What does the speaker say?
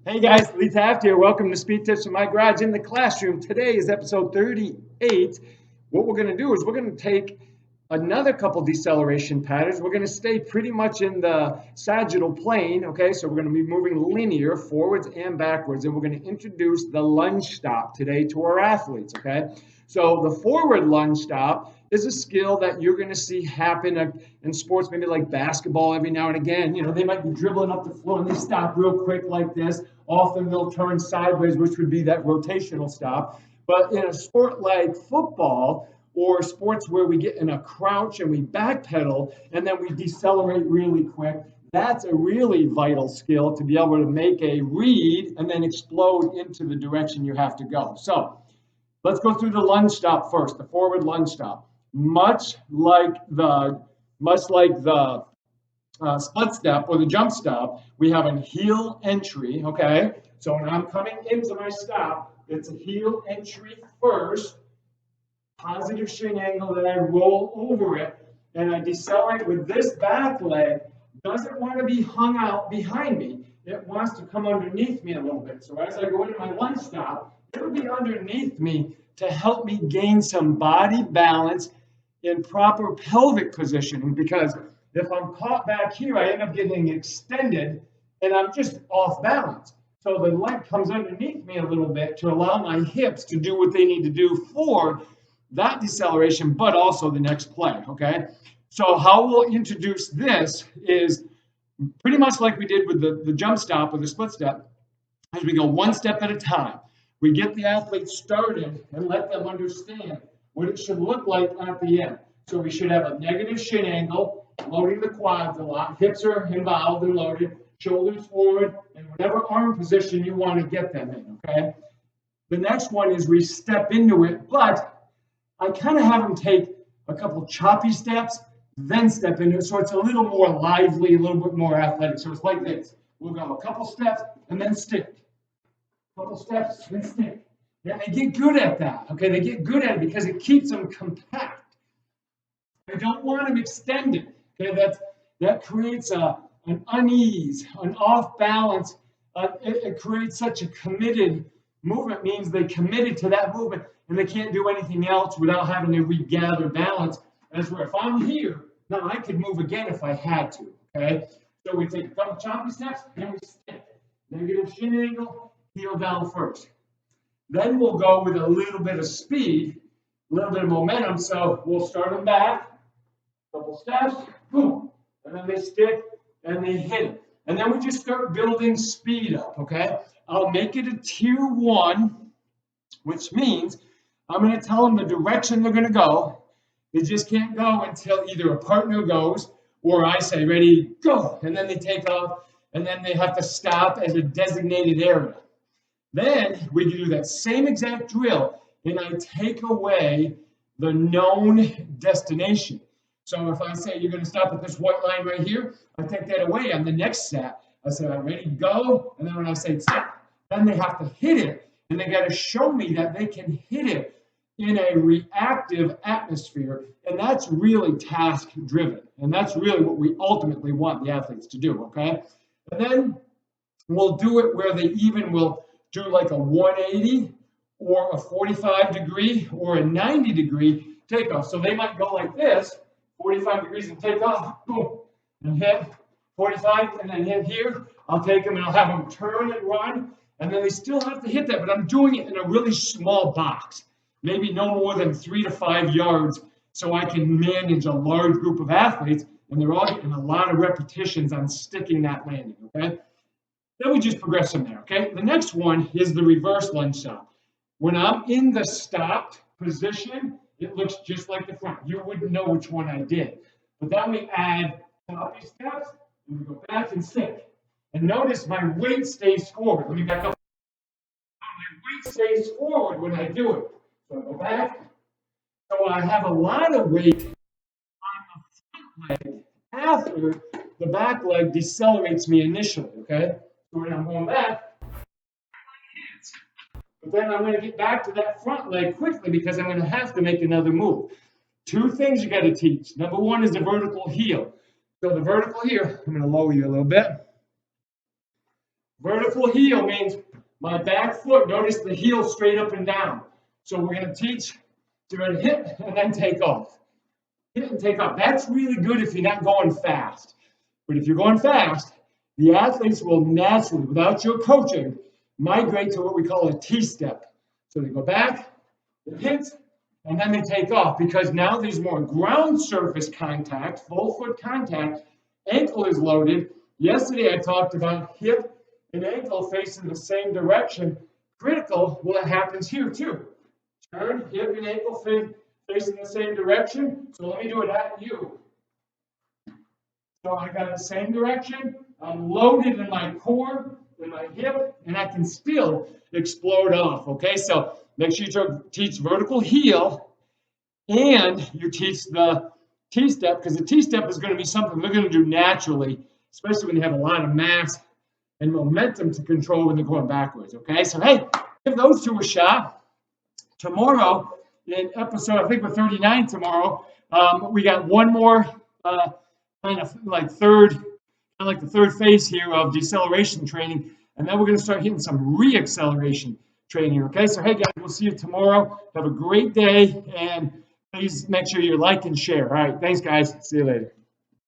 Hey guys, Lee Taft here. Welcome to Speed Tips from my garage in the classroom. Today is episode 38. What we're going to do is we're going to take another couple deceleration patterns. We're going to stay pretty much in the sagittal plane, okay? So we're going to be moving linear forwards and backwards, and we're going to introduce the lunge stop today to our athletes, okay? So the forward lunge stop is a skill that you're going to see happen in sports, maybe like basketball every now and again. You know, they might be dribbling up the floor and they stop real quick like this. Often they'll turn sideways, which would be that rotational stop. But in a sport like football or sports where we get in a crouch and we backpedal and then we decelerate really quick, that's a really vital skill to be able to make a read and then explode into the direction you have to go. So let's go through the lunge stop first, the forward lunge stop. Much like the split step or the jump stop, we have a heel entry, okay? So when I'm coming into my stop, it's a heel entry first, positive shin angle, then I roll over it, and I decelerate with this back leg. Doesn't want to be hung out behind me. It wants to come underneath me a little bit. So as I go into my lunge stop, it'll be underneath me to help me gain some body balance in proper pelvic positioning, because if I'm caught back here, I end up getting extended and I'm just off balance. So the leg comes underneath me a little bit to allow my hips to do what they need to do for that deceleration, but also the next play, okay? So how we'll introduce this is pretty much like we did with the jump stop or the split step, as we go one step at a time. We get the athlete started and let them understand what it should look like at the end. So we should have a negative shin angle, loading the quads a lot. Hips are involved and loaded, shoulders forward, and whatever arm position you want to get them in, okay? The next one is we step into it, but I kind of have them take a couple choppy steps, then step into it, so it's a little more lively, a little bit more athletic. So it's like this. We'll go a couple steps and then stick. Couple steps, then stick. Yeah, they get good at that, okay? They get good at it because it keeps them compact. I don't want them extended, okay? That creates an unease, an off balance. It creates such a committed movement, means they committed to that movement and they can't do anything else without having to regather balance. As where if I'm here, now I could move again if I had to, okay? So we take a couple choppy steps and we stick. Negative shin angle, heel down first. Then we'll go with a little bit of speed, a little bit of momentum. So we'll start them back, couple steps, boom, and then they stick and they hit it. And then we just start building speed up, okay? I'll make it a tier 1, which means I'm going to tell them the direction they're going to go. They just can't go until either a partner goes or I say, ready, go. And then they take off, and then they have to stop at a designated area. Then we do that same exact drill, and I take away the known destination. So if I say you're going to stop at this white line right here, I take that away on the next set. I say, I'm ready, go. And then when I say stop, then they have to hit it, and they got to show me that they can hit it in a reactive atmosphere. And that's really task driven. And that's really what we ultimately want the athletes to do, okay? And then we'll do it where they even will do like a 180 or a 45 degree or a 90 degree takeoff. So they might go like this, 45 degrees and take off, boom, and hit 45 and then hit here. I'll take them and I'll have them turn and run, and then they still have to hit that, but I'm doing it in a really small box, maybe no more than 3 to 5 yards, so I can manage a large group of athletes, and they're all getting a lot of repetitions on sticking that landing, okay? Then we just progress from there, okay? The next one is the reverse lunge stop. When I'm in the stopped position, it looks just like the front. You wouldn't know which one I did. But then we add choppy steps, and we go back and stick. And notice my weight stays forward. Let me back up. My weight stays forward when I do it. So I go back. So I have a lot of weight on the front leg after the back leg decelerates me initially, okay? So when I'm going back, but then I'm going to get back to that front leg quickly because I'm going to have to make another move. 2 things you got to teach. Number 1 is the vertical heel. So the vertical here, I'm going to lower you a little bit. Vertical heel means my back foot, notice the heel straight up and down. So we're going to teach to hit and then take off. Hit and take off. That's really good if you're not going fast. But if you're going fast, the athletes will naturally, without your coaching, migrate to what we call a T-step. So they go back, they hit, and then they take off because now there's more ground surface contact, full foot contact, ankle is loaded. Yesterday I talked about hip and ankle facing the same direction. Critical, well, it happens here too. Turn, hip and ankle facing the same direction. So let me do it at you. So I got the same direction. I'm loaded in my core, in my hip, and I can still explode off. Okay, so make sure you teach vertical heel and you teach the T-step, because the T-step is going to be something they're going to do naturally, especially when you have a lot of mass and momentum to control when they're going backwards. Okay, so hey, give those two a shot. Tomorrow, in episode, I think we're 39 tomorrow, we got one more kind of like the third phase here of deceleration training, and then we're going to start hitting some re-acceleration training. Okay, so hey guys, we'll see you tomorrow. Have a great day, and please make sure you like and share. All right, thanks guys. See you later.